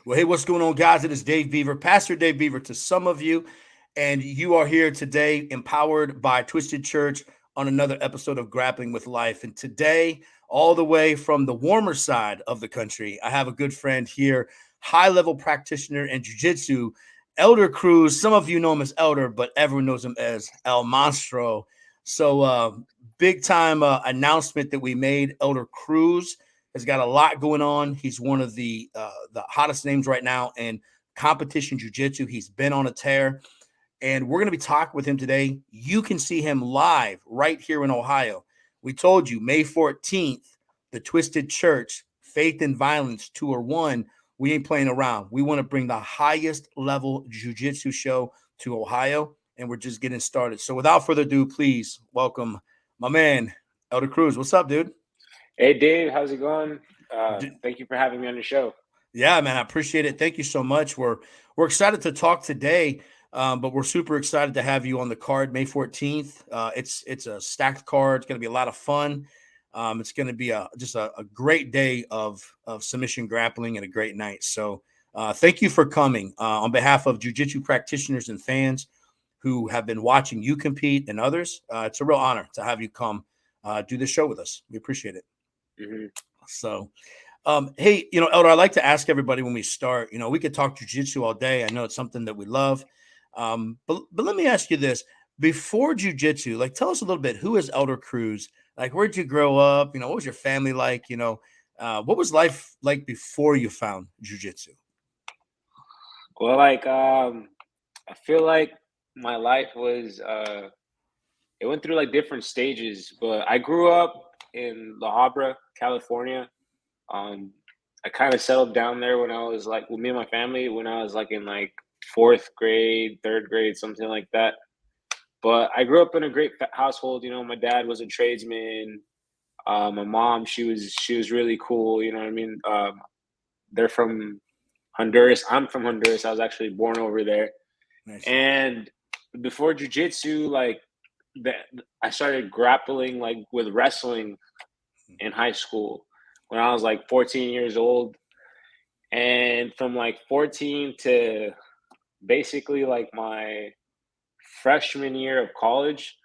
Well, hey, what's going on, guys? It is Dave Beaver, Pastor Dave Beaver to some of you, and you are here today empowered by Twisted Church on another episode of Grappling with Life. And today, all the way from the warmer side of the country, I have a good friend here, high-level practitioner in jiu-jitsu, Elder Cruz. Some of you know him as Elder, but everyone knows him as El Monstro. So, big time announcement that we made. Elder Cruz has got a lot going on. He's one of the hottest names right now in competition jiu-jitsu. He's been on a tear, and we're going to be talking with him today. You can see him live right here in Ohio. We told you May 14th, the Twisted Church Faith and Violence Tour 1. We ain't playing around. We want to bring the highest level jiu-jitsu show to Ohio, and we're just getting started. So without further ado, please welcome my man, Elder Cruz. What's up, dude? Hey, Dave, how's it going? Thank you for having me on your show. Yeah, man, I appreciate it. Thank you so much. We're excited to talk today, but we're super excited to have you on the card May 14th. It's a stacked card. It's going to be a lot of fun. It's going to be just a great day of submission grappling and a great night. So thank you for coming on behalf of jiu-jitsu practitioners and fans who have been watching you compete and others. It's a real honor to have you come do this show with us. We appreciate it. Mm-hmm. So, hey, Elder, I like to ask everybody when we start, we could talk jiu-jitsu all day. I know it's something that we love. But let me ask you this. Before jiu-jitsu, tell us a little bit, who is Elder Cruz? Where'd you grow up? What was your family like? What was life like before you found jiu-jitsu? Well, I feel like my life was, it went through different stages, but I grew up in La Habra, California. I kind of settled down there when I was with me and my family when I was in fourth grade, third grade, something like that. But I grew up in a great household. My dad was a tradesman. My mom, she was really cool. You know what I mean? They're from Honduras. I'm from Honduras. I was actually born over there. Nice. And before jiu-jitsu, I started grappling with wrestling in high school when I was 14 years old. And from 14 to basically my freshman year of college,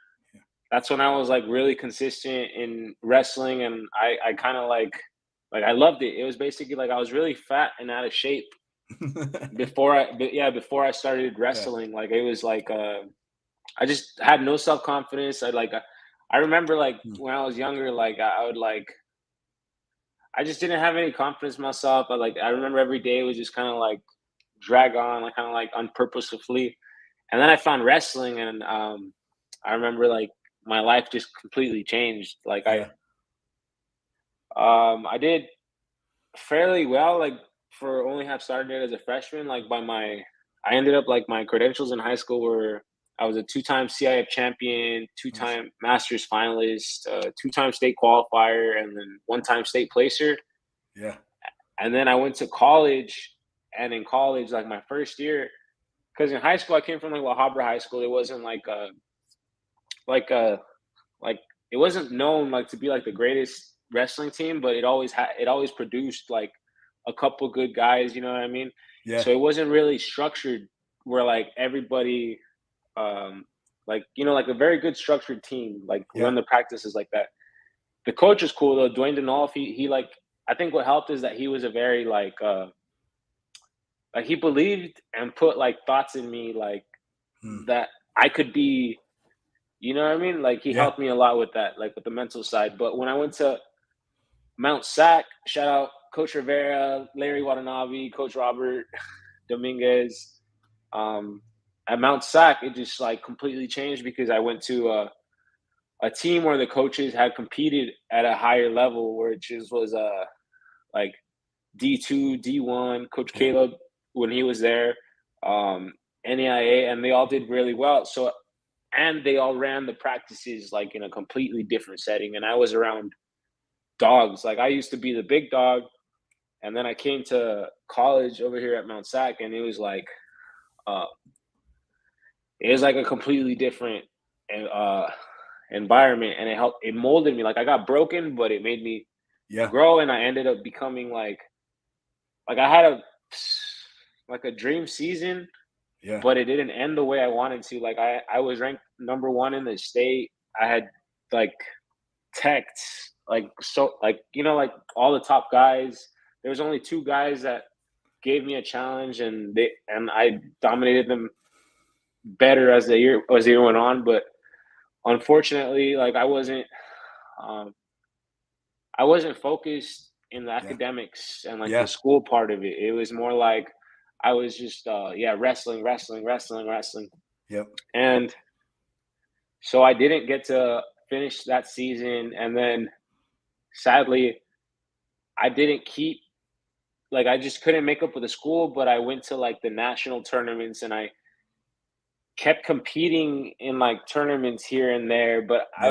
that's when I was really consistent in wrestling, and I kind of I loved it. It was basically I was really fat and out of shape before I started wrestling. Yeah. It was I just had no self-confidence. I remember when I was younger, I would I just didn't have any confidence in myself. I remember every day was just kind of drag on, kind of unpurposefully. And then I found wrestling, and I remember my life just completely changed. Yeah. I did fairly well, for only have started it as a freshman. I ended up my credentials in high school were I was a 2-time CIF champion, 2-time Masters finalist, 2-time state qualifier, and then 1-time state placer. Yeah. And then I went to college, and in college, my first year, because in high school I came from La Habra High School. It wasn't it wasn't known to be the greatest wrestling team, but it always produced a couple good guys, you know what I mean? Yeah. So it wasn't really structured where everybody a very good structured team run the practices like that. The coach was cool though, Dwayne Denolf. He I think what helped is that he was a very he believed and put thoughts in me that I could be, you know what I mean? He helped me a lot with that, with the mental side. But when I went to Mount Sac, shout out Coach Rivera, Larry Watanabe, Coach Robert Dominguez. At Mount Sac, it just completely changed because I went to a team where the coaches had competed at a higher level, where it just was D2, D1, Coach Caleb when he was there, NAIA, and they all did really well. So, and they all ran the practices in a completely different setting. And I was around dogs. I used to be the big dog, and then I came to college over here at Mount Sac, and it was a completely different environment, and it molded me. I got broken, but it made me grow, and I ended up becoming I had like a dream season, Yeah. but it didn't end the way I wanted to. Like I was ranked number 1 in the state. I had like techs, like so like like all the top guys. There was only 2 guys that gave me a challenge, and I dominated them better as the year went on. But unfortunately, like um, I wasn't focused in the Yeah. academics and like the Yeah. school part of it. It was more like I was just wrestling, wrestling, wrestling, wrestling. Yep. And so I didn't get to finish that season, and then sadly I didn't keep like I just couldn't make up with the school, but I went to like the national tournaments and I kept competing in like tournaments here and there, but Yeah.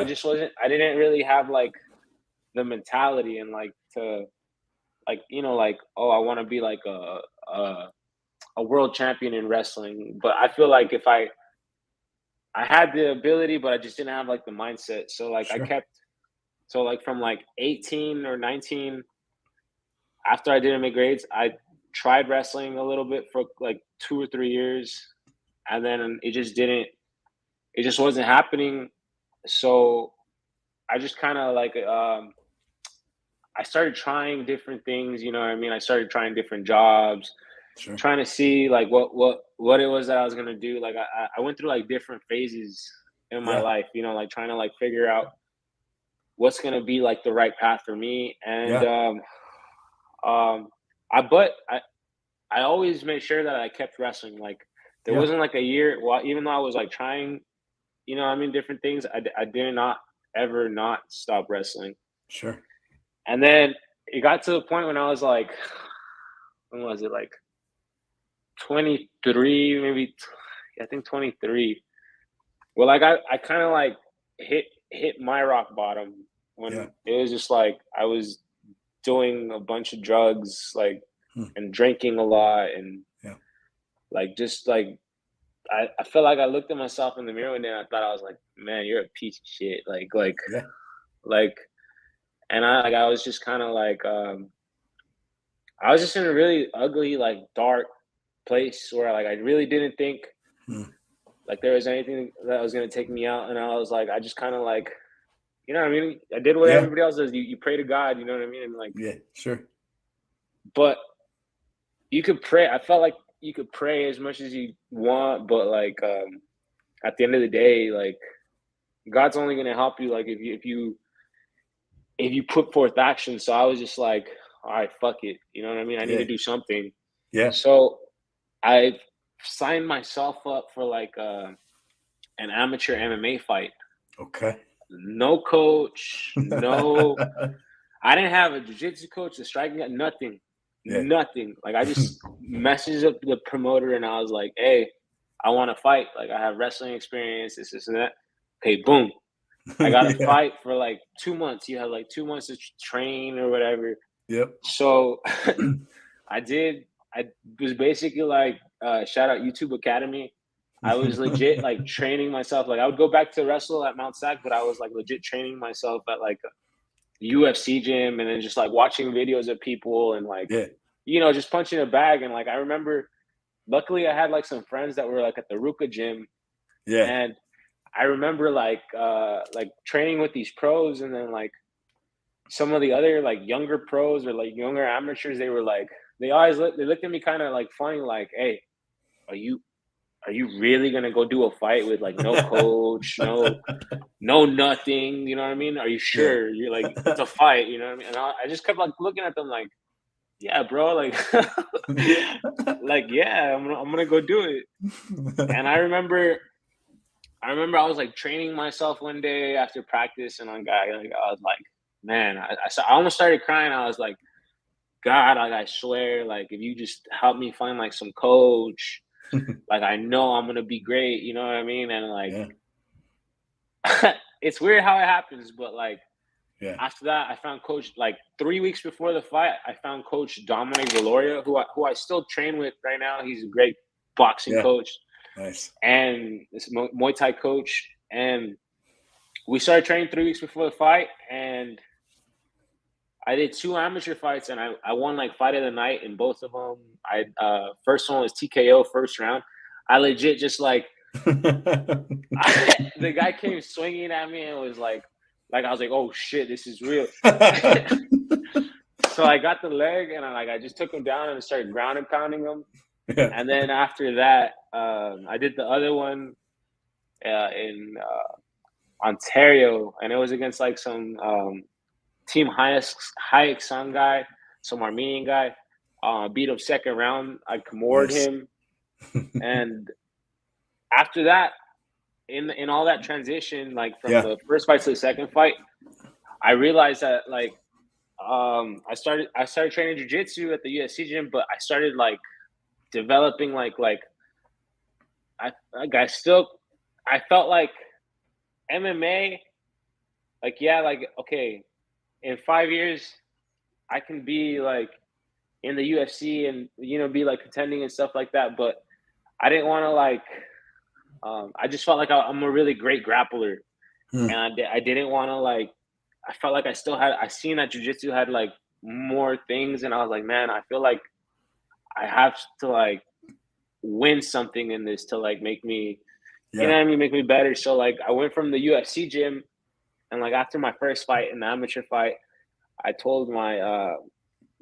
I didn't really have like the mentality and like to like like, oh, I want to be like a world champion in wrestling. But I feel like if I had the ability, but I just didn't have like the mindset. So like Sure. so like from like 18 or 19, after I didn't make grades, I tried wrestling a little bit for like 2 or 3 years, and then it just wasn't happening. So I just kind of like I started trying different things, you know what I mean? I started trying different jobs, Sure. trying to see like what it was that I was gonna do. Like I went through like different phases in my Yeah. life, like trying to like figure out what's gonna be like the right path for me. And Yeah. um I always made sure that I kept wrestling. Like there Yeah. wasn't like a year, well, even though I was like trying, I mean, different things, I did not ever not stop wrestling. Sure. And then it got to the point when I was like, when was it, like 23, maybe I think 23. Well, like I kind of like hit my rock bottom Yeah. when it was just like I was doing a bunch of drugs, like, Hmm. and drinking a lot, and Yeah. like just like I felt like I looked at myself in the mirror and then I thought I was like, man, you're a piece of shit. Yeah. Like, and I was just kind of like, I was just in a really ugly, like dark place where like I really didn't think Hmm. like there was anything that was gonna take me out, and I was like, I just kind of like, you know what I mean? I did what Yeah. everybody else does. You pray to God, you know what I mean? And like, Yeah. Sure. but you could pray. I felt like you could pray as much as you want, but like at the end of the day, like God's only gonna help you like if you put forth action. So I was just like, all right, fuck it. You know what I mean? I need Yeah. to do something. Yeah. So I signed myself up for like an amateur MMA fight. Okay. No coach, no. I didn't have a jiu-jitsu coach, a striking, nothing, Yeah. nothing. Like I just messaged up the promoter and I was like, "Hey, I want to fight. Like I have wrestling experience, this, and that." Okay, boom. I got to Yeah. fight for like 2 months. You have like 2 months to train or whatever. Yep. So I did. I was basically like, shout out YouTube Academy. I was legit like training myself. Like I would go back to wrestle at Mount Sac, but I was like legit training myself at like a UFC gym, and then just like watching videos of people and like, Yeah. just punching a bag. And like I remember, luckily I had like some friends that were like at the Ruka gym, Yeah. and I remember like training with these pros, and then like some of the other like younger pros or like younger amateurs, they were like they looked at me kind of like funny, like, "Hey, are you really gonna go do a fight with like no coach, no nothing? You know what I mean? Are you Yeah. sure? You're like it's a fight, you know what I mean?" And I just kept like looking at them like, "Yeah, bro, like, like yeah, I'm gonna go do it." And I remember I was like training myself one day after practice, and I was like, man, I almost started crying. I was like, God, like I swear, like if you just help me find like some coach, like I know I'm gonna be great. You know what I mean? And like, Yeah. it's weird how it happens, but like Yeah. after that, I found coach like 3 weeks before the fight. I found Coach Dominic Valoria, who I still train with right now. He's a great boxing Yeah. coach Nice. and this Muay Thai coach, and we started training 3 weeks before the fight, and I did 2 amateur fights, and I won, like, fight of the night in both of them. First one was TKO first round. I legit just, like the guy came swinging at me and was I was like, "Oh, shit, this is real." So I got the leg, and I just took him down and started ground and pounding him. Yeah. And then after that, I did the other one, in, Ontario, and it was against, like, some, Team Hayek San guy, some Armenian guy. Beat him second round. I Kimura'd Nice. him, and after that, in all that transition, like from Yeah. the first fight to the second fight, I realized that I started training jiu-jitsu at the UFC gym, but I started like developing I felt like MMA, okay, in 5 years I can be like in the UFC and be like contending and stuff like that. But I didn't want to I just felt like I'm a really great grappler, Hmm. and I didn't want to I felt like I seen that jujitsu had like more things, and I was like, man, I feel like I have to like win something in this to like make me, Yeah. make me better. So like I went from the UFC gym, and like after my first fight, an amateur fight, I told my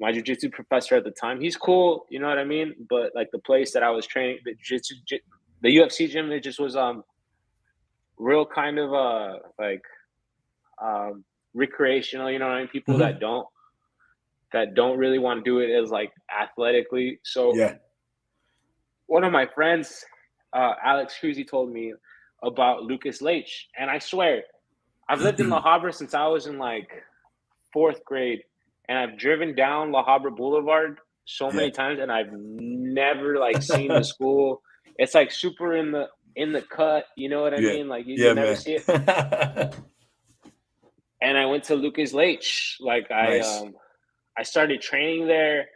jujitsu professor at the time, he's cool, you know what I mean? But like the place that I was training, the UFC gym, it just was real kind of recreational, you know what I mean? People Mhm. that don't really want to do it as like athletically. So Yeah. one of my friends, Alex Cruz, he told me about Lucas Leitch, and I swear, I've lived in La Habra since I was in like fourth grade, and I've driven down La Habra Boulevard so Yeah. many times, and I've never like seen the school. It's like super in the cut, you know what I Yeah. mean? Like you Yeah, never man. see it. And I went to Lucas Leitch. Like Nice. I started training there.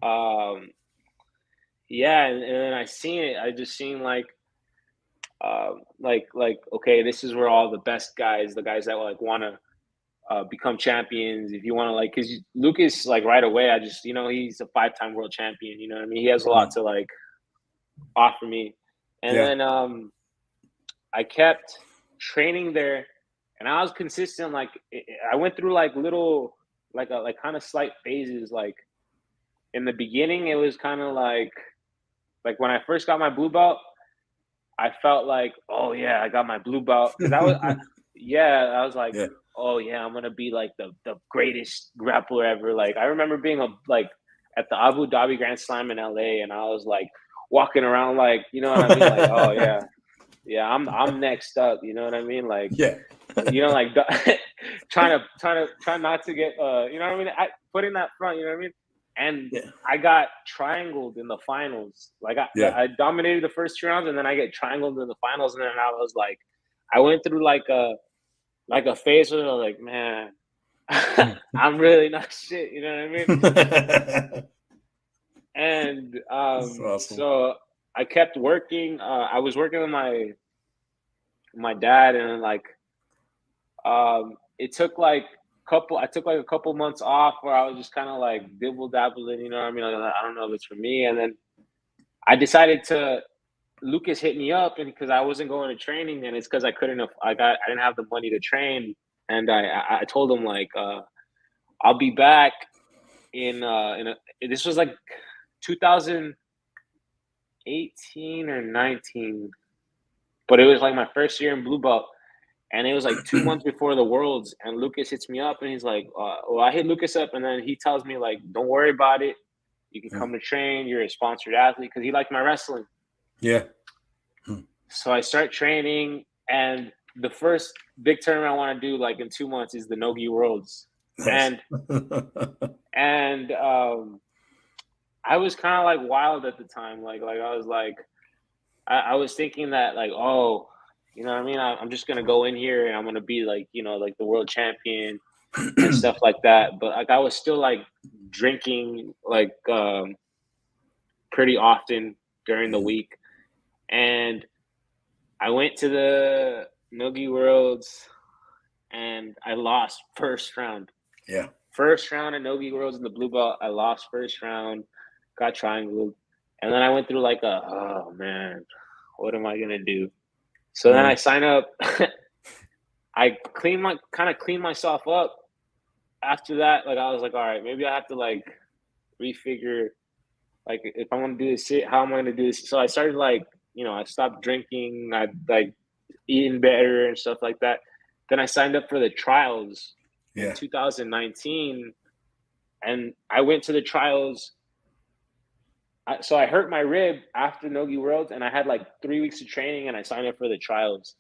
Um, yeah, and then I seen it. I just seen okay, this is where all the best guys, the guys that like want to become champions. If you want to because Lucas like right away, I just he's a 5-time world champion. You know what I mean? He has a lot Mm. to like offer me. And Yeah. then I kept training there, and I was consistent. I went through like little like kind of slight phases. Like in the beginning, it was kind of like when I first got my blue belt, I felt like, oh yeah, I got my blue belt because I was like, Yeah. oh yeah, I'm gonna be like the greatest grappler ever. Like I remember being at the Abu Dhabi Grand Slam in LA, and I was like walking around like, you know what I mean? Like, oh yeah, yeah, I'm next up. You know what I mean? Like, Yeah. like try not to get you know what I mean? Putting that front, you know what I mean? And Yeah. I got triangled in the finals. Like Yeah. I dominated the first 2 rounds, and then I get triangled in the finals, and then I was like, I went through like a phase where I was like, man, I'm really not shit. You know what I mean? That's And awesome. so I kept working. I was working with my dad, and it took I took like a couple months off where I was just kind of like dibble dabbling, you know what I mean? Like, I don't know if it's for me. And then I decided to Lucas hit me up, and because I wasn't going to training, and it's because I didn't have the money to train. And I told him I'll be back in this was like 2018 or 19, but it was like my first year in blue belt. And it was like 2 months before the Worlds, and Lucas hits me up, and he's like, well, I hit Lucas up, and then he tells me like, don't worry about it. You can come to train. You're a sponsored athlete, because he liked my wrestling. Yeah. So I start training, and the first big tournament I want to do like in 2 months is the Nogi Worlds, Nice. and I was kind of like wild at the time. Like I was like, I was thinking that like, oh, you know what I mean? I'm just gonna go in here and I'm gonna be like, like the world champion and stuff like that. But like I was still like drinking pretty often during the week, and I went to the Nogi Worlds and I lost first round. Yeah. First round at Nogi Worlds in the blue belt, I lost first round, got triangled, and then I went through like oh man, what am I gonna do? So then I sign up. I kind of clean myself up. After that, like I was like, all right, maybe I have to like refigure, like if I want to do this, how am I going to do this? So I started like, I stopped drinking, I like eating better and stuff like that. Then I signed up for the trials in 2019, and I went to the trials. So I hurt my rib after Nogi Worlds, and I had like 3 weeks of training, and I signed up for the trials.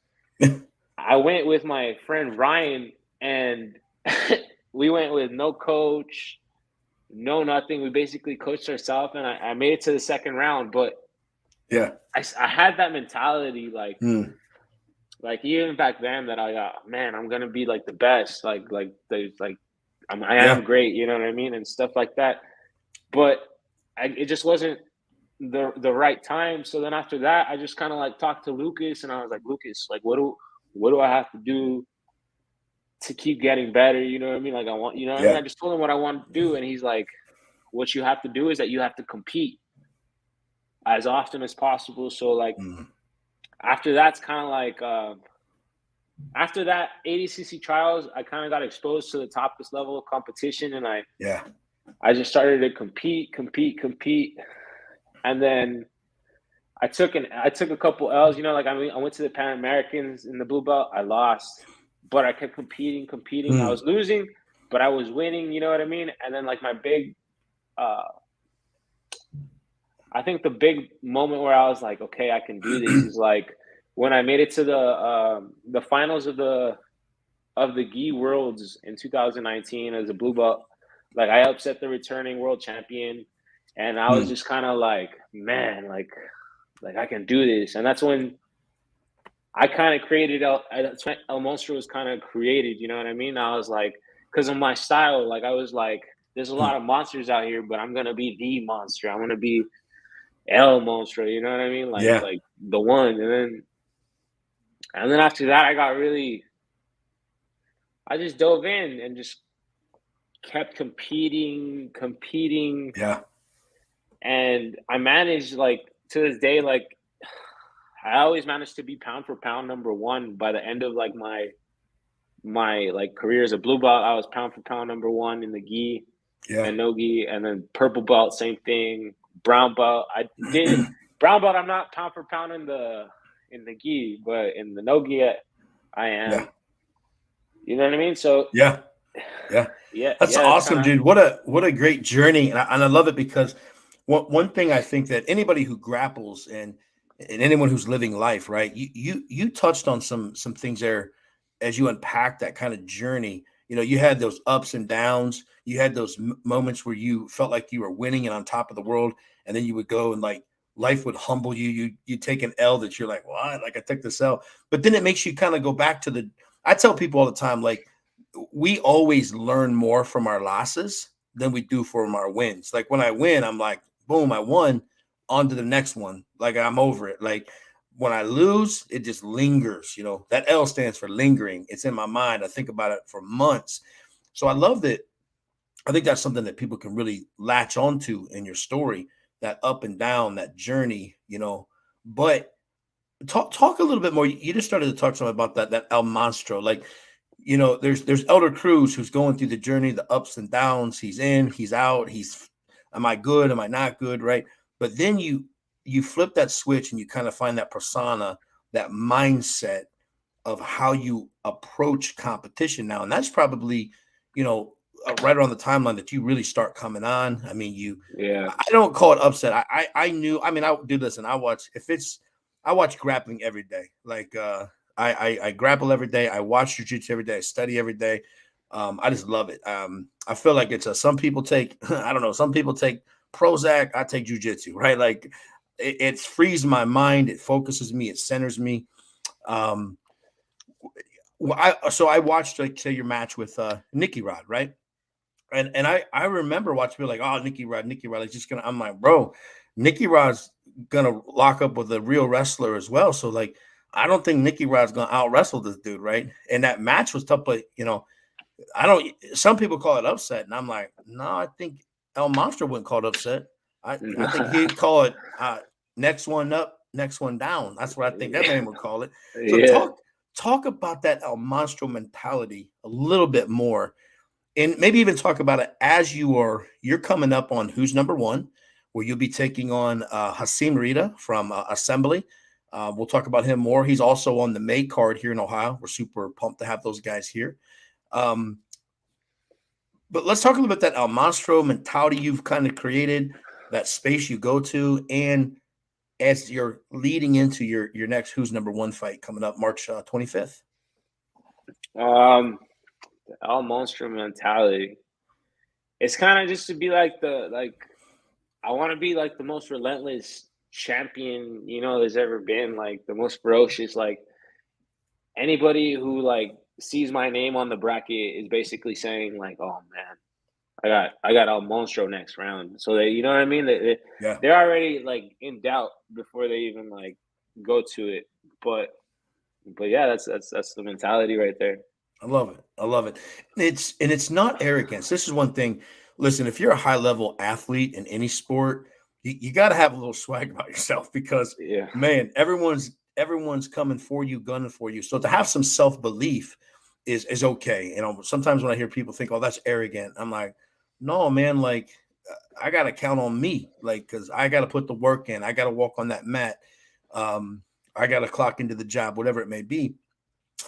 I went with my friend Ryan, and we went with no coach, no nothing. We basically coached ourselves, and I made it to the second round. But I had that mentality, like even back then, that I got, man, I'm gonna be like the best, I am great, you know what I mean, and stuff like that. But it just wasn't the right time. So then after that, I just kind of like talked to Lucas, and I was like, Lucas, like what do I have to do to keep getting better? You know what I mean? Like I want, you know what I mean? I just told him what I wanted to do, and he's like, what you have to do is that you have to compete as often as possible. So like after that's kind of like after that ADCC trials, I kind of got exposed to the topless level of competition, and I just started to compete, and then I took a couple L's. Like I went to the Pan Americans in the blue belt, I lost, but I kept competing. I was losing, but I was winning. You know what I mean? And then like my big, I think the big moment where I was like, okay, I can do this is like when I made it to the finals of the GI Worlds in 2019 as a blue belt. Like I upset the returning world champion, and I was just kind of like, man, like I can do this. And that's when I kind of created that's when El Monstro was kind of created. You know what I mean? I was like, because of my style, like I was like, there's a lot of monsters out here, but I'm gonna be the monster. I'm gonna be El Monstro. You know what I mean? Like the one. And then after that, I just dove in and just kept competing. Yeah. And I managed, like, to this day, like, I always managed to be pound for pound number one by the end of like my like career as a blue belt. I was pound for pound number one in the gi and no gi, and then purple belt, same thing. Brown belt, brown belt. I'm not pound for pound in the gi, but in the no gi, I am. Yeah. You know what I mean? So yeah. That's awesome, dude. What a great journey, and I love it because one thing I think that anybody who grapples and anyone who's living life, right? You touched on some things there as you unpack that kind of journey. You had those ups and downs. You had those moments where you felt like you were winning and on top of the world, and then you would go and like life would humble you. You take an L that you're like, what? Like I took this L, but then it makes you kind of go back to the. I tell people all the time, like we always learn more from our losses than we do from our wins. Like when I win, I'm like, boom, I won. On to the next one. Like I'm over it. Like when I lose, it just lingers. That L stands for lingering. It's in my mind. I think about it for months. So I love that. I think that's something that people can really latch onto in your story, that up and down, that journey, But talk a little bit more. You just started to talk something about that El Monstro. Like, there's Elder Cruz who's going through the journey, the ups and downs. He's in, he's out. Am I good? Am I not good? Right. But then you flip that switch and you kind of find that persona, that mindset of how you approach competition now. And that's probably, right around the timeline that you really start coming on. I mean, I don't call it upset. I knew, I do listen, I watch grappling every day. Like, I grapple every day. I watch jiu-jitsu every day. I study every day. I just love it. I feel like it's some people take, I don't know, some people take Prozac. I take jiu-jitsu, right? Like it frees my mind. It focuses me. It centers me. So I watched, like, say, your match with Nicky Rod, right? And I remember watching people like, oh, Nicky Rod is just gonna. I'm like, bro, Nicky Rod's gonna lock up with a real wrestler as well. So like, I don't think Nicky Rod's gonna out wrestle this dude, right? And that match was tough, but I don't. Some people call it upset, and I'm like, no, I think El Monstro wouldn't call it upset. I think he'd call it next one up, next one down. That's what I think that man would call it. So Yeah. talk about that El Monstro mentality a little bit more, and maybe even talk about it as you're coming up on who's number one, where you'll be taking on Hasim Rita from Assembly. We'll talk about him more. He's also on the May card here in Ohio. We're super pumped to have those guys here. Um, but let's talk a little bit that El Monstro mentality you've kind of created, that space you go to, and as you're leading into your next who's number one fight coming up March 25th. Um, the all monster mentality. It's kind of just to be like I want to be like the most relentless champion, there's ever been, like the most ferocious, like anybody who like sees my name on the bracket is basically saying like, "Oh man, I got El Monstro next round." So they, you know what I mean? Yeah, they're already like in doubt before they even like go to it. But yeah, that's the mentality right there. I love it. I love it. It's not arrogance. This is one thing. Listen, if you're a high level athlete in any sport, you got to have a little swag about yourself because Yeah. man, everyone's coming for you, gunning for you. So to have some self belief is okay. Sometimes when I hear people think, "Oh, that's arrogant," I'm like, "No, man. Like, I got to count on me. Like, because I got to put the work in. I got to walk on that mat. Um, I got to clock into the job, whatever it may be."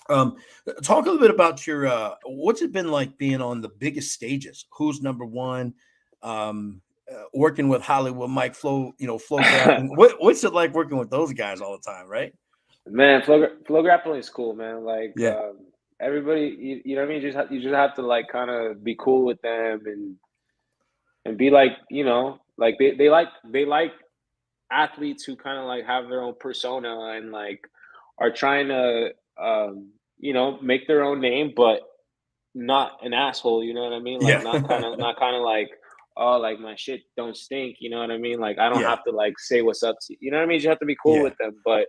Um, Talk a little bit about your what's it been like being on the biggest stages? Who's number one? Working with Hollywood Mike Flow, Flow Grappling. What's it like working with those guys all the time, right? Man, flow grappling is cool, man. Like Yeah, everybody, you know what I mean. You just have to like kind of be cool with them and be like, like they like athletes who kind of like have their own persona and like are trying to make their own name, but not an asshole. You know what I mean? Like yeah, not kind of like, oh, like my shit don't stink. You know what I mean? Like I don't yeah, have to like say what's up to you. You know what I mean? You just have to be cool yeah, with them, but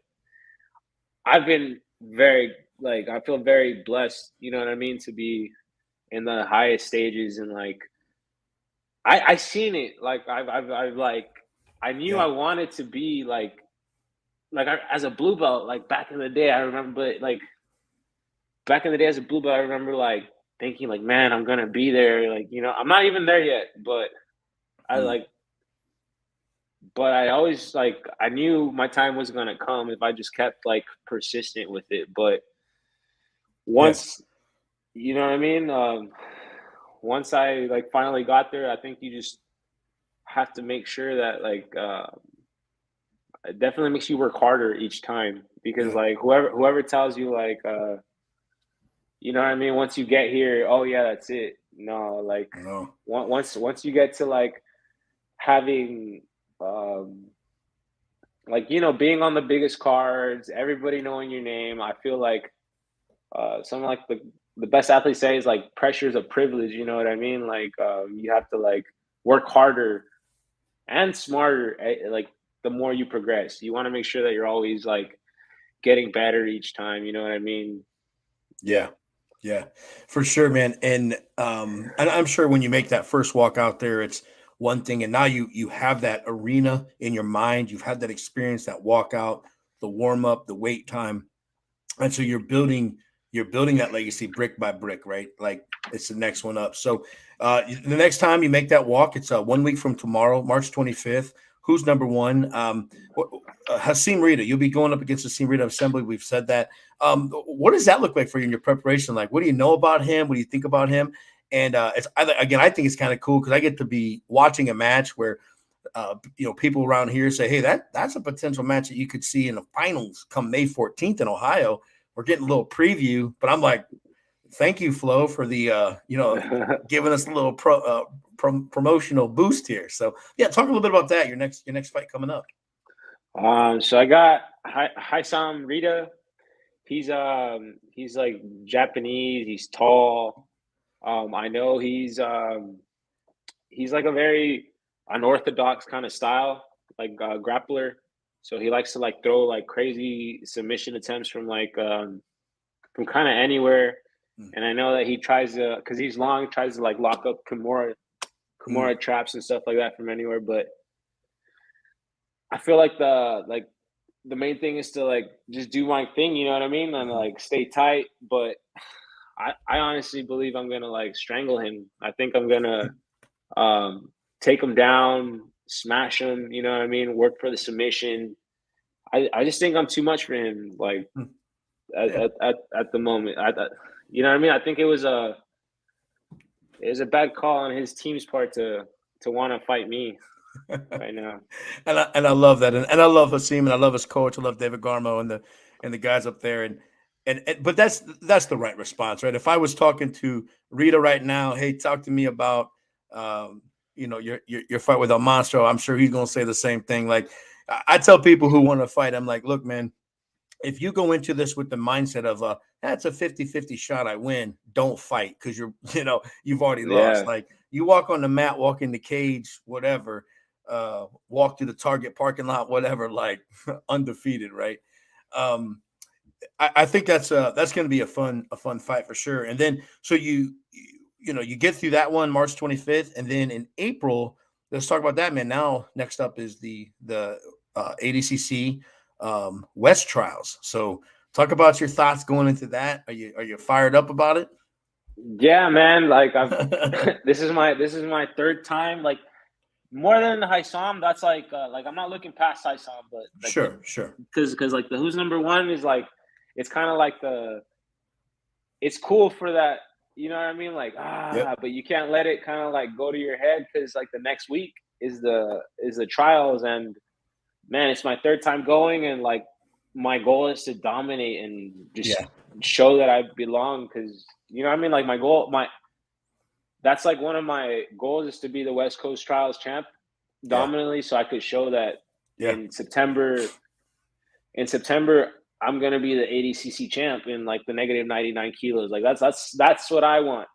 I've been very like I feel very blessed, you know what I mean, to be in the highest stages and like I seen it. Like I've like I knew I yeah, wanted to be as a blue belt, like back in the day, I remember like back in the day as a blue belt, I remember like thinking like, man, I'm gonna be there. Like, I'm not even there yet, but I mm, like but I always like I knew my time was gonna come if I just kept like persistent with it. But yeah, once you know what I mean? Once I like finally got there, I think you just have to make sure that like it definitely makes you work harder each time because yeah. like whoever tells you like you know what I mean, once you get here, oh yeah, that's it. No, like No, once you get to like having um like being on the biggest cards, everybody knowing your name, I feel like something like the best athletes say is like pressure is a privilege. You know what I mean? Like you have to like work harder and smarter. Like the more you progress, you want to make sure that you're always like getting better each time. You know what I mean? Yeah. yeah, yeah, for sure, man. And I'm sure when you make that first walk out there, it's one thing, and now you have that arena in your mind. You've had that experience, that walkout, the warm up, the wait time, and so you're building that legacy brick by brick, right? Like it's the next one up. So the next time you make that walk, it's 1 week from tomorrow, March 25th. Who's number one? Hasim Rita. You'll be going up against Hasim Rita Assembly. We've said that. What does that look like for you in your preparation? Like, what do you know about him? What do you think about him? And I think it's kind of cool because I get to be watching a match where people around here say, "Hey, that's a potential match that you could see in the finals come May 14th in Ohio." We're getting a little preview, but I'm like, "Thank you, Flo, for the giving us a little promotional boost here." So yeah, talk a little bit about that. Your next fight coming up. So I got Haisam Rita. He's like Japanese. He's tall. I know he's like a very unorthodox kind of style, like grappler. So he likes to like throw like crazy submission attempts from kind of anywhere. And I know that he tries to, because he's long, tries to like lock up Kimura traps and stuff like that from anywhere. But I feel like the main thing is to like just do my thing, you know what I mean, and like stay tight. But I honestly believe I'm gonna like strangle him. I think I'm gonna take him down, smash him. You know what I mean? Work for the submission. I just think I'm too much for him. Like at the moment, you know what I mean? I think it was a bad call on his team's part to want to fight me right now. And I love that, and I love Hasim, and I love his coach. I love David Garmo and the guys up there, and but that's the right response, right? If I was talking to Rita right now, hey, talk to me about your fight with El Monstro, I'm sure he's gonna say the same thing. Like I tell people who want to fight, I'm like, look, man, if you go into this with the mindset of that's a 50-50 shot, I win, don't fight because you've already lost. Yeah, Like you walk on the mat, walk in the cage, whatever, walk through the Target parking lot, whatever, like undefeated, right? um I think that's going to be a fun fight for sure. And then so you get through that one March 25th, and then in April, let's talk about that, man. Now next up is the ADCC West trials. So talk about your thoughts going into that. Are you fired up about it? yeah, man. Like I've this is my third time. Like more than Haisam, that's like I'm not looking past Haisam, but like the Sure. because like the who's number one is like it's kind of like it's cool for that, you know what I mean? Like Yep. but you can't let it kind of like go to your head because like the next week is the trials, and man, it's my third time going, and like my goal is to dominate and just Yeah. show that I belong, because you know what I mean. Like my that's like one of my goals is to be the West Coast Trials champ Yeah. dominantly, so I could show that Yeah. in September. In September, I'm gonna be the ADCC champ in like the negative 99 kilos. Like that's what I want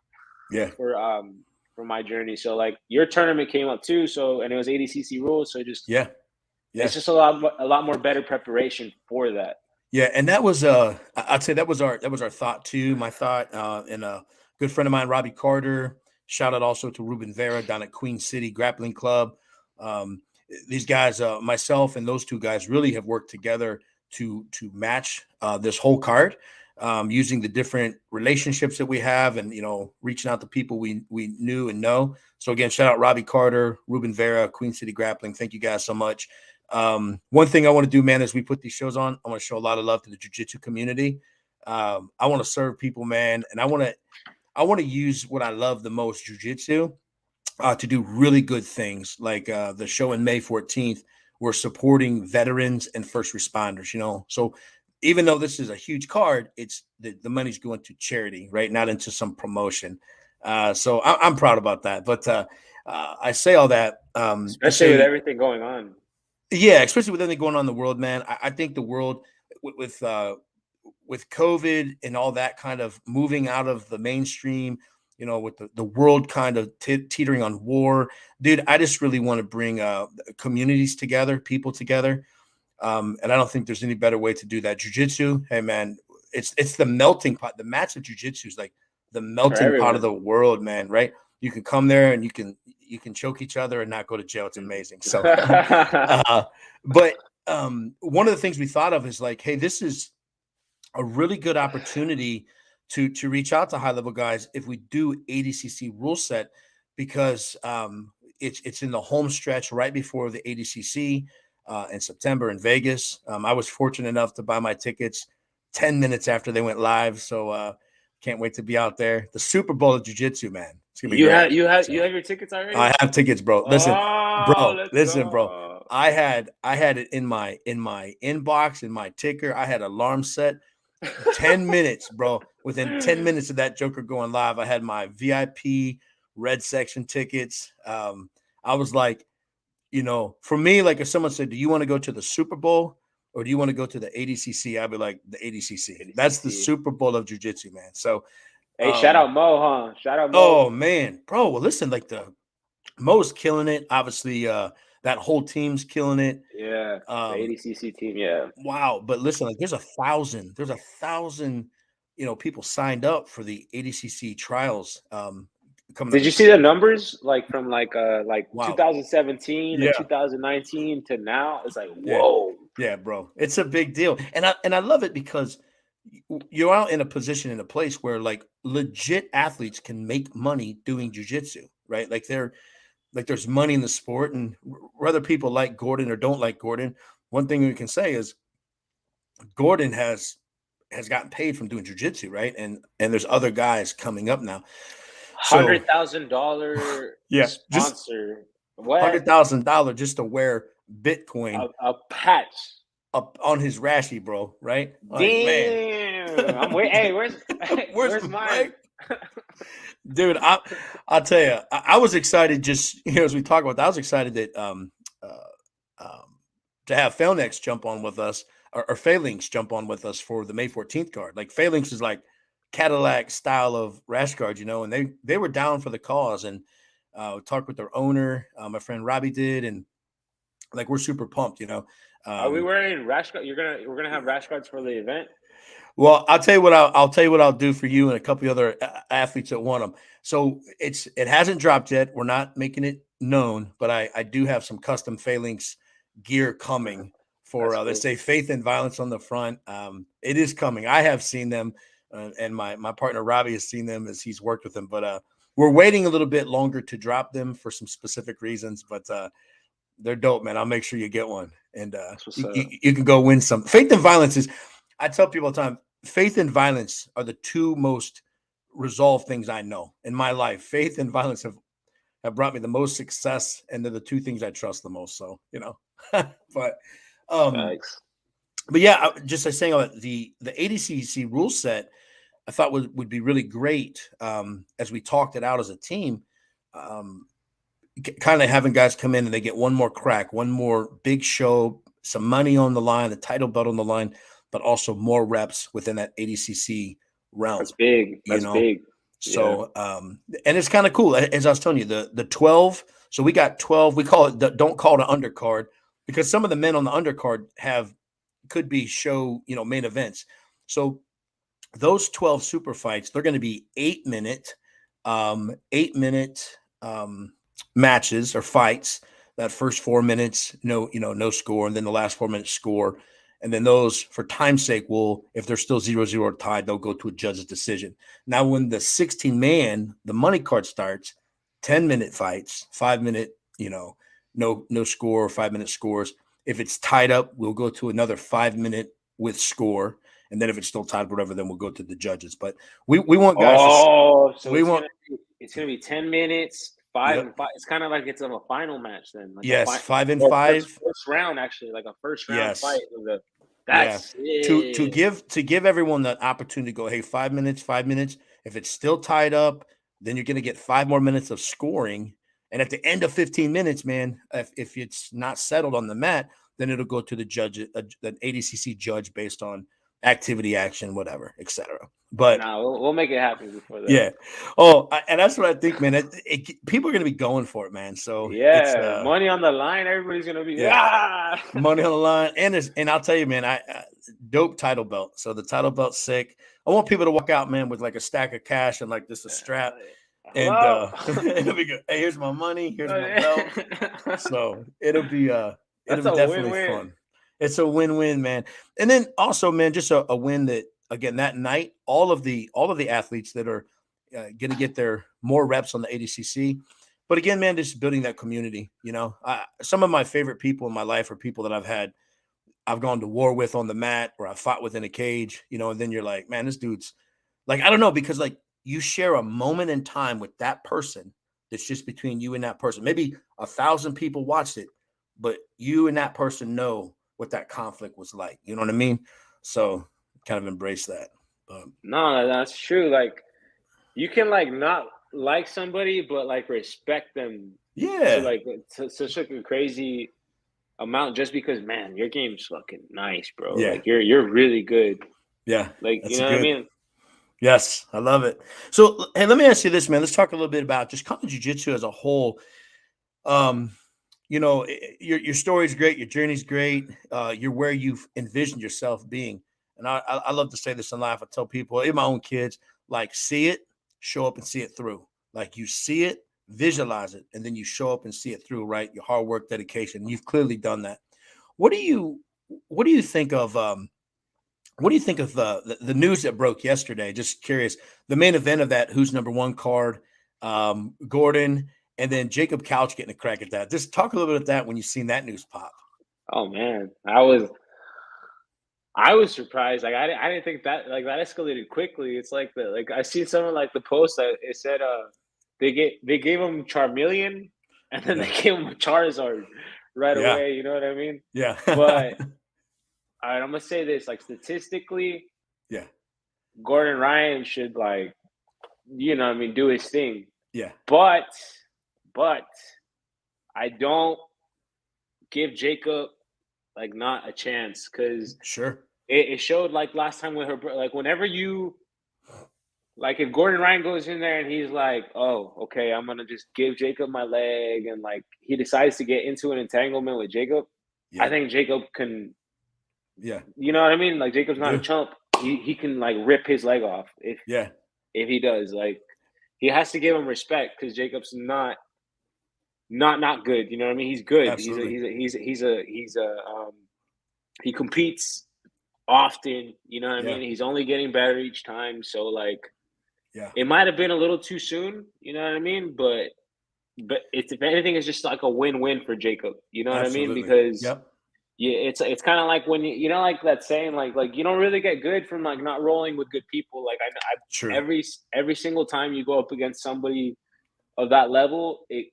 Yeah. for my journey. So like your tournament came up too, so and it was ADCC rules, so just Yeah. Yeah. it's just a lot more better preparation for that. Yeah, and that was I'd say that was our thought too. My thought, and a good friend of mine, Robbie Carter. Shout out also to Ruben Vera down at Queen City Grappling Club. Um, these guys, myself and those two guys, really have worked together to match this whole card, using the different relationships that we have, and reaching out to people we knew and know. So again, shout out Robbie Carter, Ruben Vera, Queen City Grappling. Thank you guys so much. One thing I want to do, man, as we put these shows on, I want to show a lot of love to the jiu-jitsu community. I want to serve people, man, and I want to use what I love the most, jiu-jitsu, to do really good things. Like the show in May 14th, we're supporting veterans and first responders. So even though this is a huge card, it's the money's going to charity, right? Not into some promotion. So I'm proud about that. But I say all that to Especially with say, everything going on. yeah, especially with everything going on in the world, man. I think the world with COVID and all that kind of moving out of the mainstream, with the world kind of teetering on war, dude, I just really want to bring communities together, people together. And I don't think there's any better way to do that. Jiu-jitsu, hey man, it's the melting pot. The match of jiu-jitsu is like the For melting pot of everyone. the world, man, right? You can come there and you can choke each other and not go to jail. It's amazing. So uh, but one of the things we thought of is like, hey, this is a really good opportunity to reach out to high level guys if we do ADCC rule set, because it's in the home stretch right before the ADCC in September in Vegas. I was fortunate enough to buy my tickets 10 minutes after they went live, so can't wait to be out there. The Super Bowl of Jiu Jitsu, man, it's gonna be you great. have you have So you have your tickets I already? have tickets, bro. Listen, Oh, bro. let's Listen, bro. go. I had it in my inbox, in my ticker. I had alarm set 10 minutes, bro. Within 10 minutes of that Joker going live, I had my VIP red section tickets. I was like, for me, like if someone said, do you want to go to the Super Bowl or do you want to go to the ADCC? I'd be like, the ADCC. That's the ADCC. Super Bowl of jiu-jitsu, man. So, Hey, shout um, out Mo, huh? Shout out Mo. oh man, bro. Well, listen, like the Mo's killing it. Obviously, that whole team's killing it. Yeah, the Um, ADCC team. Yeah, wow. But listen, like there's a thousand people signed up for the ADCC trials coming up Did you in see the September. numbers like from like Wow. 2017 to Yeah. 2019 to now? It's like Yeah. whoa. Yeah, bro. It's a big deal. And I love it because you're out in a position in a place where like legit athletes can make money doing jujitsu, right? Like there's money in the sport, and whether people like Gordon or don't like Gordon, one thing we can say is Gordon has gotten paid from doing jujitsu, right? And there's other guys coming up now. So $100,000 yeah, just sponsor. What? $100,000 just to wear Bitcoin A patch. up on his rashi, bro. Right? Like, man, Damn. I'm wait. Hey, where's where's mine? right, dude? I'll tell you, I was excited just as we talk about that. I was excited that to have Phalanx jump on with us or Phalanx jump on with us for the May 14th card. Like Phalanx is like Cadillac style of rash guard, and they were down for the cause and talked with their owner. My friend Robbie did, and like we're super pumped. Are we Um, wearing rash guard? We're gonna have rash guards for the event. well, I'll tell you what I'll tell you what I'll do for you and a couple of other athletes that want them. So it hasn't dropped yet. We're not making it known, but I do have some custom Phalanx gear coming for That's they cool. say faith and violence on the front. It is coming. I have seen them, and my partner Robbie has seen them as he's worked with them. But we're waiting a little bit longer to drop them for some specific reasons. But they're dope, man. I'll make sure you get one, and That's what's up. you can go win some. Faith and violence is. I tell people all the time. Faith and violence are the two most resolved things I know in my life. Faith and violence have brought me the most success, and they're the two things I trust the most. So but um, Thanks. but yeah, just like saying about the ADCC rule set, I thought would be really great as we talked it out as a team. Um, Kind of having guys come in and they get one more crack, one more big show, some money on the line, the title belt on the line, but also more reps within that ADCC realm, That's big. you That's know. big. Yeah. So and it's kind of cool. As I was telling you, the 12. So we got 12. We call it don't call it an undercard because some of the men on the undercard could be show, main events. So those 12 super fights, they're going to be 8-minute, 8-minute matches or fights. That first 4 minutes, no score, and then the last 4 minutes score. And then those, for time's sake, will, if they're still 0-0 or tied, they'll go to a judge's decision. Now, when the 16-man, the money card starts, 10-minute fights, 5-minute, no score, 5-minute scores. If it's tied up, we'll go to another 5-minute with score. And then if it's still tied, whatever, then we'll go to the judges. But we want guys Oh, so we want, it's gonna be 10 minutes, five yep. and five. It's kind of like it's a final match then, like a Yes, final 5 and or 5. first round actually, like a first round fight. Yes. Of the Yeah. that's To it. give everyone the opportunity to go, hey, 5 minutes, 5 minutes. If it's still tied up, then you're going to get 5 more minutes of scoring. And at the end of 15 minutes, man, if it's not settled on the mat, then it'll go to the judge, an ADCC judge based on activity, action, whatever, etc. But Nah, we'll make it happen before then. yeah, and that's what I think, man. People are going to be going for it, man. So it's Yeah, money on the line. Everybody's gonna be yeah. Money on the line, and I'll tell you, man, I dope title belt. So the title belt's sick. I want people to walk out, man, with like a stack of cash and like just a strap, and Hello. it'll be good. Hey, here's my money. Here's my belt. So it'll be That's a definitely win-win. fun. It's a win-win, man. And then also, man, just a win that again that night, all of the athletes that are going to get their more reps on the ADCC. But again, man, just building that community. Some of my favorite people in my life are people that I've gone to war with on the mat or I fought with in a cage. And then you're like, man, this dude's like, I don't know, because like you share a moment in time with that person that's just between you and that person. Maybe 1,000 people watched it, but you and that person know what that conflict was like. You know what I mean? So kind of embrace that. No, that's true. Like you can like not like somebody, but like respect them to Yeah. like to such like a crazy amount just because, man, your game's fucking nice, bro. Yeah. Like you're really good. Yeah. Like you That's know what I good. mean? Yes, I love it. So, hey, let me ask you this, man. Let's talk a little bit about just kind of jujitsu as a whole. Um, your story's great, your journey's great. You're where you've envisioned yourself being. And I love to say this in life. I tell people, even my own kids, like, see it, show up and see it through. Like, you see it, visualize it, and then you show up and see it through, right? Your hard work, dedication. You've clearly done that. What do you what do you think of what do you think of the news that broke yesterday? Just curious. The main event of that Who's Number One card, Gordon, and then Jacob Couch getting a crack at that. Just talk a little bit of that when you seen that news pop. Oh man, I was surprised. Like I didn't think that like that escalated quickly. It's like the like I seen someone like the post that it said they gave him Charmeleon and then Yeah. they gave him a Charizard right Yeah. away. You know what I mean? Yeah. But all right, I'm gonna say this: like statistically, yeah. Gordon Ryan should like what I mean do his thing. Yeah. But I don't give Jacob like not a chance because Sure. it showed like last time with her like whenever you like if Gordon Ryan goes in there and he's like, oh, okay, I'm gonna just give Jacob my leg and like he decides to get into an entanglement with Jacob, I Yeah. think Jacob can Yeah. you know what I mean? Like Jacob's not a Yeah. chump. He can like rip his leg off Yeah. if he does. Like he has to give him respect because Jacob's not good. You know what I mean? He's good. Absolutely. He competes often. You know what I Yeah. mean? He's only getting better each time. So like, Yeah. it might have been a little too soon. You know what I mean? But it's if anything, it's just like a win-win for Jacob. You know what I mean? Absolutely. Because Yep. yeah, it's kind of like when you know like that saying like you don't really get good from like not rolling with good people. Like I True. every single time you go up against somebody of that level, it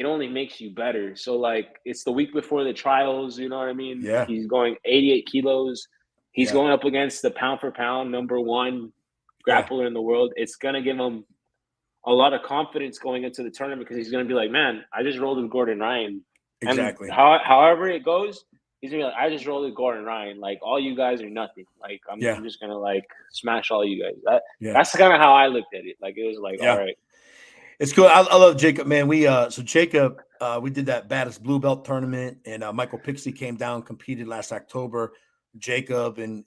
only makes you better. So like it's the week before the trials, you know what I mean? Yeah. He's going 88 kilos. He's Yeah. going up against the pound for pound number one Yeah. grappler in the world. It's gonna give him a lot of confidence going into the tournament because he's gonna be like, man, I just rolled with Gordon Ryan. Exactly. And however it goes, he's gonna be like, I just rolled with Gordon Ryan. Like all you guys are nothing. Like I'm just gonna like smash all you guys. That's kind of how I looked at it. Like it was like, all right. It's cool. I love Jacob, man. So Jacob, we did that baddest blue belt tournament, and Michael Pixley came down, competed last October. Jacob and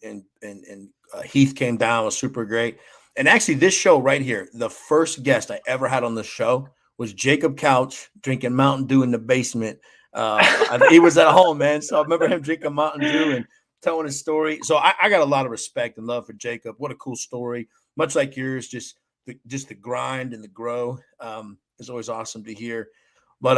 Heath came down, was super great. And actually, this show right here, the first guest I ever had on the show was Jacob Couch drinking Mountain Dew in the basement. He was at home, man. So I remember him drinking Mountain Dew and telling his story. So I got a lot of respect and love for Jacob. What a cool story, much like yours. Just the grind and the grow is always awesome to hear. But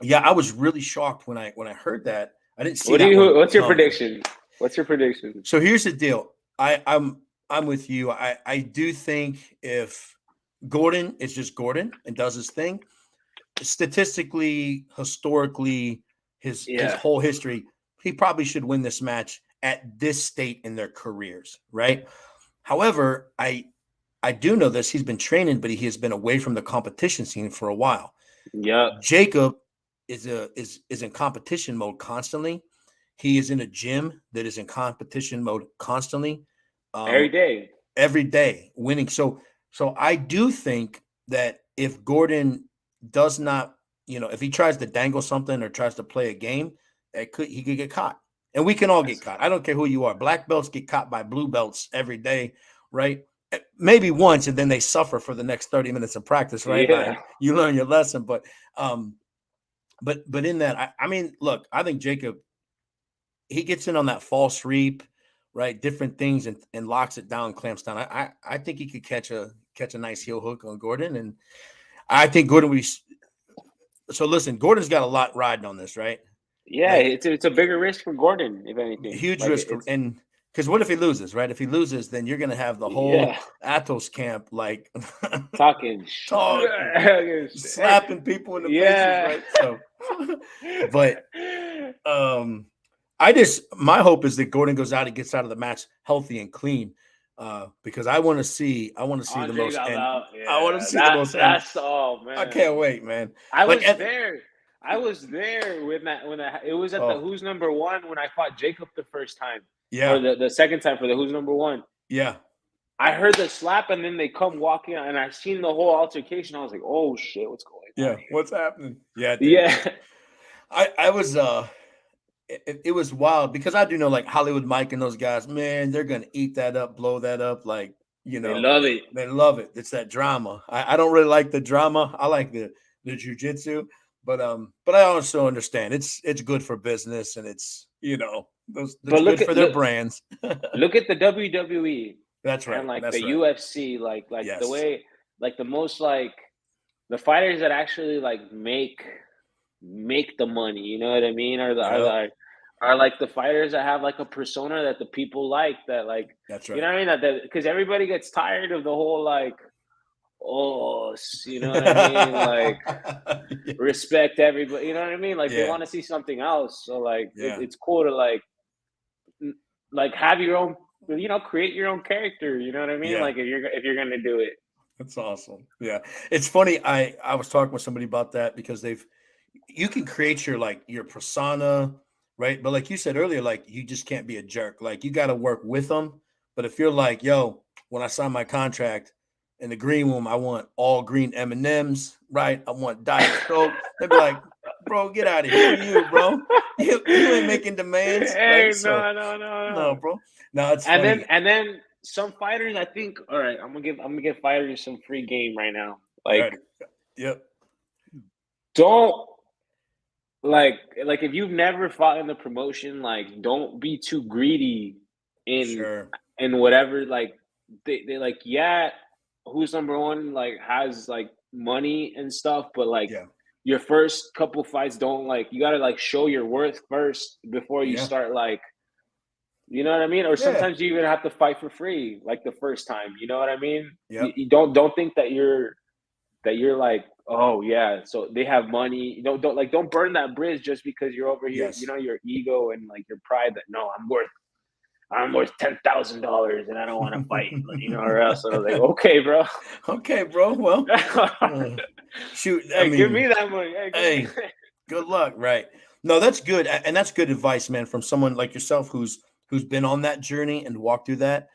yeah, I was really shocked when I heard that. I didn't see What's your prediction? What's your prediction? So here's the deal. I'm with you. I do think if Gordon is just Gordon and does his thing, statistically, historically, his whole history, he probably should win this match at this state in their careers, right? However, I do know this. He's been training, but he has been away from the competition scene for a while. Yeah. Jacob is in competition mode constantly. He is in a gym that is in competition mode constantly. Every day winning. So I do think that if Gordon does not, if he tries to dangle something or tries to play a game, he could get caught. And we can all get caught. I don't care who you are. Black belts get caught by blue belts every day, right? Maybe once, and then they suffer for the next 30 minutes of practice, right? Yeah. You learn your lesson. But in that, I mean, look, I think Jacob, he gets in on that false reap, right? Different things and locks it down, clamps down. I think he could catch a nice heel hook on Gordon. And I think Gordon so listen, Gordon's got a lot riding on this, right? Yeah, like, it's a bigger risk for Gordon, if anything. Huge risk. And because what if he loses, right? If he loses, then you're going to have the whole Athos camp like talking, slapping people in the faces, right? So, but my hope is that Gordon goes out and gets out of the match healthy and clean, because I want to see the most. I want to see the most. That's all, man. I can't wait, man. I was there when it was at the Who's Number One when I fought Jacob the first time. Yeah. Or the second time for the Who's Number One. Yeah. I heard the slap and then they come walking out and I seen the whole altercation. I was like, oh shit, what's going on? Yeah, what's happening? Yeah. Dude. Yeah. I was it was wild because I do know like Hollywood Mike and those guys, man, they're gonna eat that up, blow that up, like you They know, love it. they love it. It's that drama. I don't really like the drama. I like the jujitsu, but I also understand it's good for business and it's it's But good for their brands. look at the WWE That's and right. like the That's right. UFC, like the Yes. way, like the most, like the fighters that actually like make the money, you know what I mean? Yep. Are like the fighters that have like a persona that the people like, that like, That's you right. know what I mean? That because everybody gets tired of the whole like, oh, you know what I mean? Like respect everybody, you know what I mean? Like they Yeah. want to see something else. So like Yeah. it's cool to like like have your own, create your own character, you know what I mean? Yeah. Like if you're gonna do it. That's awesome. Yeah. It's funny. I was talking with somebody about that because you can create your like your persona, right? But like you said earlier, like you just can't be a jerk. Like you got to work with them. But if you're like, yo, when I sign my contract in the green room, I want all green M&Ms, right? I want Diet Coke. They'd be like, bro, get out of here. Who you, bro? You ain't making demands, right? Hey, So no, no, no, no, no. bro. No, it's And then funny. and then some fighters, I think. All right, I'm gonna give fighters some free game right now. All Like, right. Yep. don't like if you've never fought in the promotion, like don't be too greedy in Sure. whatever. Like they like, yeah, who's number one like has like money and stuff, but like Yeah. your first couple fights, don't like, you gotta like show your worth first before you Yeah. start like, you know what I mean? Or Yeah. sometimes you even have to fight for free, like the first time. You know what I mean? You, Yep. you don't think that you're like, oh yeah, so they have money. You know, don't burn that bridge just because you're over here. You Yes. know, your ego and like your pride that, no, I'm worth $10,000 and I don't want to fight. You know, or else I was like, okay, bro. Okay, bro. Well, uh, shoot. I Hey, give mean, me that money. Hey, give me. hey, good luck. Right. No, that's good, and that's good advice, man, from someone like yourself who's been on that journey and walked through that.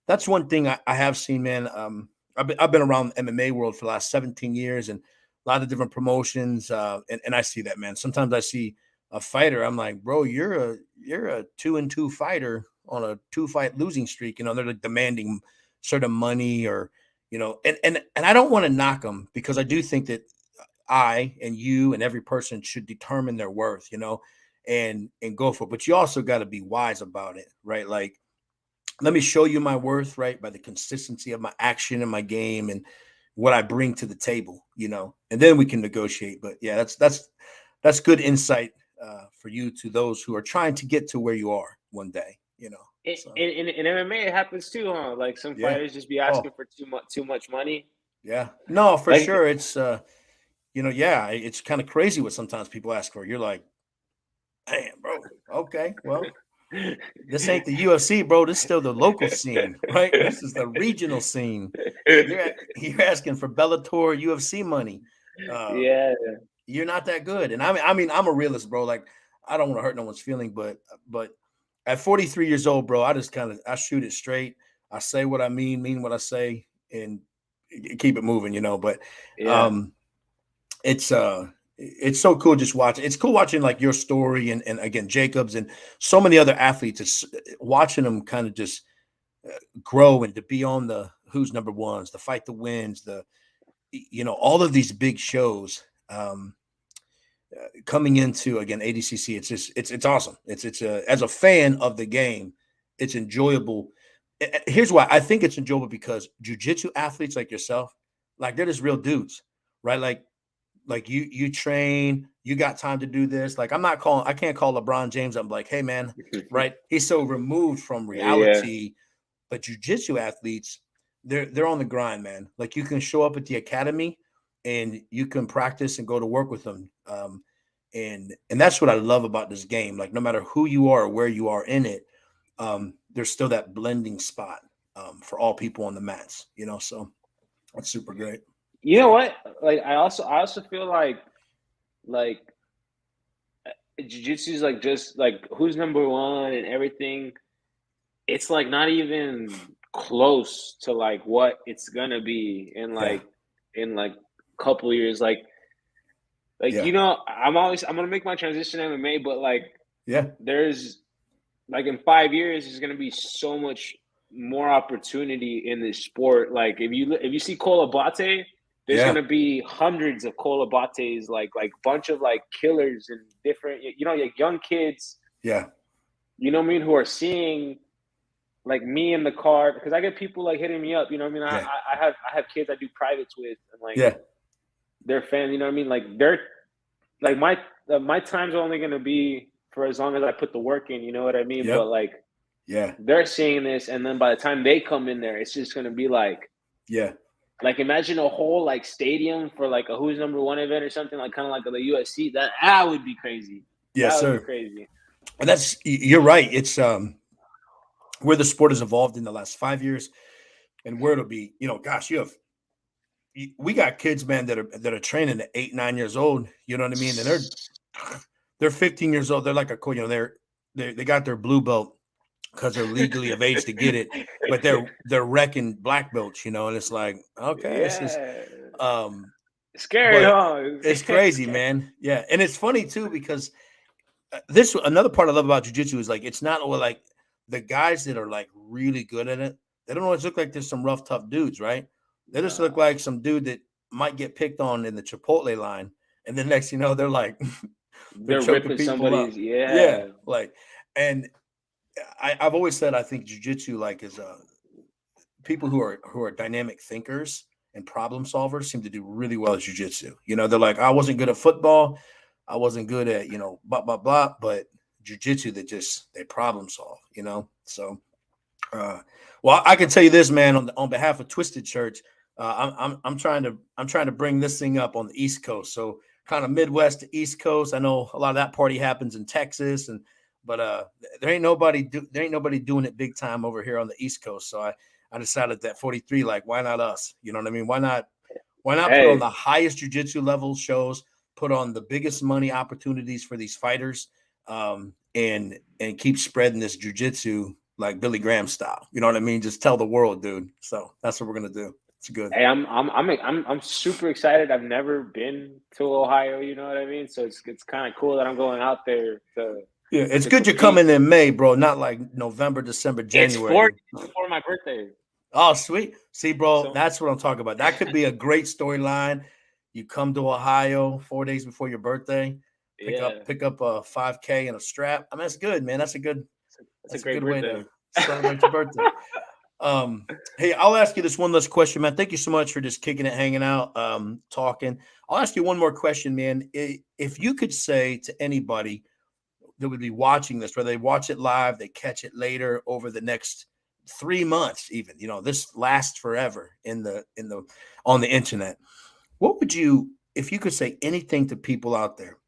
That's one thing I have seen, man. I've been around the MMA world for the last 17 years and a lot of different promotions, and I see that, man. Sometimes I see a fighter, I'm like, bro, you're a 2-2 fighter on a 2-fight losing streak. They're like demanding certain money or and I don't want to knock them because I do think that I and you and every person should determine their worth, and go for it. But you also got to be wise about it, right? Like, let me show you my worth, right? By the consistency of my action and my game and what I bring to the table, and then we can negotiate. But yeah, that's good insight for you to those who are trying to get to where you are one day, In, So in MMA, it happens too, huh? Like some yeah. fighters just be Oh asking for too much money. yeah. No, for Like, sure. It's yeah, it's kind of crazy what sometimes people ask for. You're like, damn, bro. Okay, well, this ain't the UFC, bro. This is still the local scene, right? This is the regional scene. You're asking for Bellator UFC money. Um, yeah. you're not that good. And I mean, I'm a realist, bro. Like, I don't want to hurt no one's feeling, but at 43 years old, bro, I shoot it straight. I say what I mean what I say, and keep it moving, But Yeah. um, it's so cool just watching. It's cool watching like your story and again Jacobs and so many other athletes. It's watching them kind of just grow and to be on the who's number ones, the fight the wins, all of these big shows coming into again ADCC. It's just it's awesome. It's as a fan of the game, it's enjoyable. Here's why I think it's enjoyable because jujitsu athletes like yourself, like they're just real dudes, right? Like you train, you got time to do this. Like I can't call LeBron James. I'm like, hey man, right? He's so removed from Yeah. reality. But jujitsu athletes, they're on the grind, man. Like you can show up at the academy and you can practice and go to work with them. And that's what I love about this game. Like no matter who you are or where you are in it, there's still that blending spot for all people on the mats, So that's super great. You know what? Like I also feel like jiu-jitsu is like just like who's number one and everything. It's like not even close to like what it's gonna be in Yeah. like couple years. Like Yeah. I'm gonna make my transition to MMA, but like Yeah. there's like in 5 years, there's gonna be so much more opportunity in this sport. Like if you see Kolabate, there's Yeah. gonna be hundreds of Kolabates, like bunch of like killers and different, like young kids, Yeah. you know what I mean, who are seeing like me in the car because I get people like hitting me up, you know what I mean. Yeah. I have kids I do privates with, and like Yeah. they're fans, you know what I mean. Like they're like my time's only gonna be for as long as I put the work in, you know what I mean. But Yep. like Yeah. they're seeing this, and then by the time they come in there, it's just gonna be Yeah. like imagine a whole like stadium for like a who's number one event or something, like kind of like the UFC. That would be crazy. Yes, That would be sir. crazy. And you're right. It's where the sport has evolved in the last 5 years, and where it'll be. Gosh, we got kids, man, that are training at 8, 9 years old. You know what I mean? And they're 15 years old. They're like a cool. They got their blue belt because they're legally of age to get it, but they're wrecking black belts. And it's like, okay, this is Yeah, um, scary, but huh? it's crazy, man. Yeah, and it's funny too because this another part I love about jujitsu is like it's not all like the guys that are like really good at it. They don't always look like there's some rough, tough dudes, right? They just look Nah, like some dude that might get picked on in the Chipotle line, and then next, they're like they're they're choking ripping people up. somebody's. Yeah, Yeah, like, and I've always said I think jujitsu like is people who are dynamic thinkers and problem solvers seem to do really well at jujitsu. They're like, I wasn't good at football, I wasn't good at blah blah blah, but jujitsu they problem solve. So uh, well, I can tell you this, man, on behalf of Twisted Church, I'm trying to bring this thing up on the East Coast, so kind of Midwest to East Coast. I know a lot of that party happens in Texas, but there ain't nobody doing it big time over here on the East Coast. So I decided that 43, like, why not us? You know what I mean? Why not put on the hey, highest jujitsu level shows, put on the biggest money opportunities for these fighters, and keep spreading this jujitsu like Billy Graham style. You know what I mean? Just tell the world, dude. So that's what we're gonna do. It's good. hey, I'm super excited. I've never been to Ohio, you know what I mean. So it's kind of cool that I'm going out there Yeah, it's to good you're compete. coming in May, bro. Not like November, December, It's for January. it's for my birthday. Oh, sweet. See, bro, So that's what I'm talking about. That could be a great storyline. You come to Ohio 4 days before your birthday, pick yeah, up pick up a 5K and a strap. I mean, that's good, man. it's a That's a great good way to birthday. celebrate your birthday. Hey, I'll ask you this one last question, man. Thank you so much for just kicking it, hanging out, talking. I'll ask you one more question, man. If you could say to anybody that would be watching this, whether they watch it live, they catch it later over the next 3 months, even, this lasts forever on the internet. What would you, if you could say anything to people out there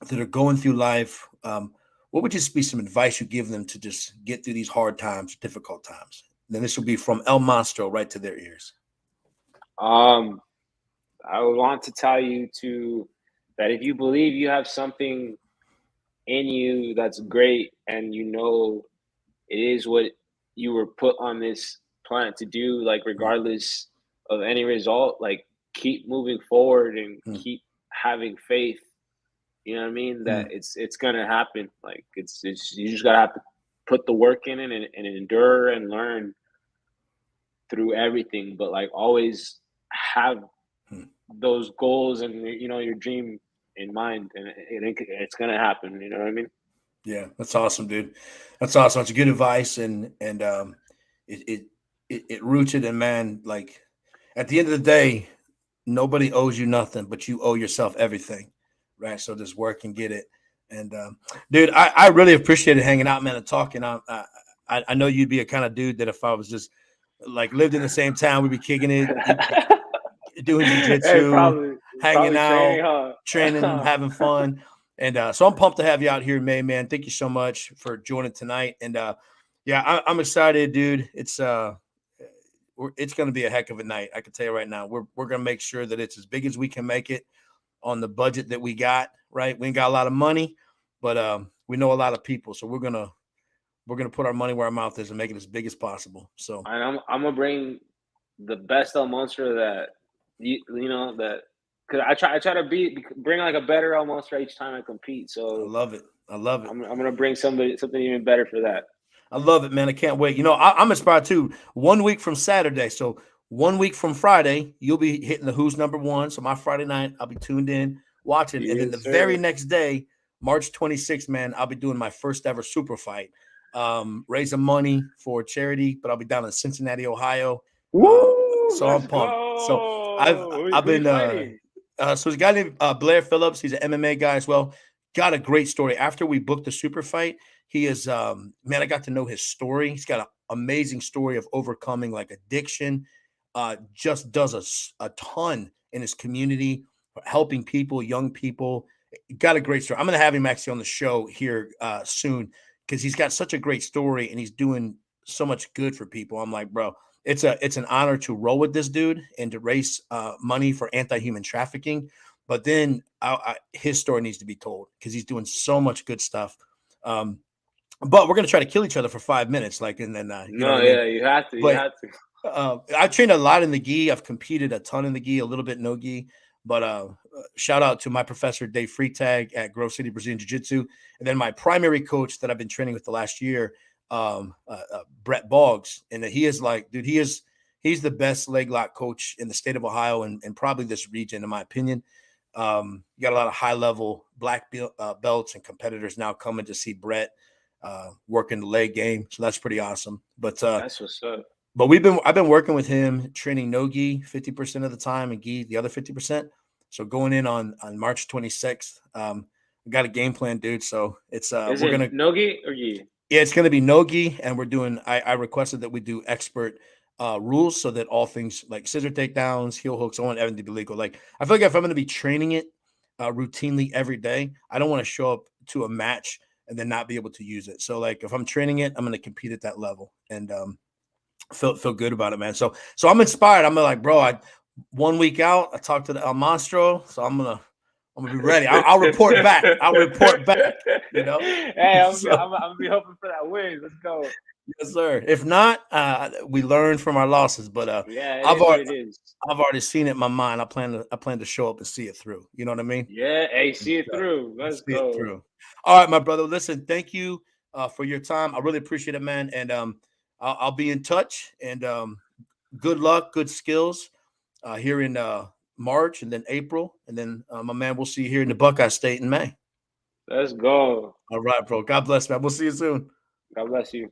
that are going through life, what would just be some advice you give them to just get through these hard times, difficult times? Then this will be from El Monstro right to their ears. um, I would want to tell you to that if you believe you have something in you that's great, and it is what you were put on this planet to do, like Mm, regardless of any result, like keep moving forward and mm, keep having faith. You know what I mean? That mm. it's gonna happen. Like it's you just gotta have to put the work in it, and endure and learn through everything. But like always have Mm. those goals and your dream in mind, and it's gonna happen. You know what I mean? Yeah, that's awesome, dude. That's awesome. It's good advice, and it it it roots it in, man. Like at the end of the day, nobody owes you nothing, but you owe yourself everything, right? So just work and get it. And dude, I really appreciated hanging out, man, and talking. I know you'd be a kind of dude that if I was just like lived in the same town, we'd be kicking it, you'd be doing Hey, jujitsu, probably hanging training, out, training, huh? having fun. And so I'm pumped to have you out here in May, man. Thank you so much for joining tonight. And yeah, I'm excited, dude. It's going to be a heck of a night. I can tell you right now. We're going to make sure that it's as big as we can make it on the budget that we got. Right, we ain't got a lot of money, but we know a lot of people, so we're gonna put our money where our mouth is and make it as big as possible. So And I'm gonna bring the best El Monster that you know that because I try to bring like a better almost for each time I compete. I So love it. I love it. I'm gonna bring something even better for that. I love it, man. I can't wait. I'm inspired too. 1 week from Saturday. So 1 week from Friday, you'll be hitting the Who's Number One. So my Friday night, I'll be tuned in, watching. And then the Yes, very sir. next day, March 26th, man, I'll be doing my first ever super fight. Raising money for charity, but I'll be down in Cincinnati, Ohio. Uh, Woo! so I'm Let's pumped. So I've go. I've Who you been fighting? so there's a guy named Blair Phillips. He's an MMA guy as well. Got a great story. After we booked the super fight, he is man, I got to know his story. He's got an amazing story of overcoming like addiction. Just does a ton in his community, helping people, young people. Got a great story. I'm gonna have him actually on the show here soon because he's got such a great story and he's doing so much good for people. I'm like, bro, it's an honor to roll with this dude and to raise money for anti-human trafficking. But then his story needs to be told because he's doing so much good stuff. Um, but we're gonna try to kill each other for 5 minutes, like, and then you know what No, I mean. yeah, you have to. You But have to. I trained a lot in the gi. I've competed a ton in the gi, a little bit no gi. But shout out to my professor Dave Freitag at Grove City Brazilian Jiu Jitsu, and then my primary coach that I've been training with the last year, Brett Boggs, and he is like, dude, he's the best leg lock coach in the state of Ohio and probably this region, in my opinion. You got a lot of high level black belts and competitors now coming to see Brett working the leg game, so that's pretty awesome. That's what's up. But I've been working with him training no gi 50% of the time and gi the other 50%. So going in on March 26th, I got a game plan, dude. So it's Is we're it gonna nogi or gi? yeah, it's gonna be no gi, and we're doing. I requested that we do expert rules so that all things like scissor takedowns, heel hooks, I want everything to be legal. Like I feel like if I'm gonna be training it routinely every day, I don't want to show up to a match and then not be able to use it. So like if I'm training it, I'm gonna compete at that level and feel good about it, man. So I'm inspired. I'm like, bro, 1 week out, I talked to the El Monstro, so I'm gonna be ready. I'll report back. I'll report back. You know. Hey, So I'm gonna be hoping for that win. Let's go. yes, sir. If not, we learn from our losses. But Yeah, it I've is what already it is. I've already seen it in my mind. I plan to show up and see it through. You know what I mean? Yeah, hey, And, see it through. Let's see it go. through. All right, my brother. Listen, thank you for your time. I really appreciate it, man. And I'll be in touch. And good luck, good skills here in March and then April. And then, my man, we'll see you here in the Buckeye State in May. Let's go. All right, bro. God bless, man. We'll see you soon. God bless you.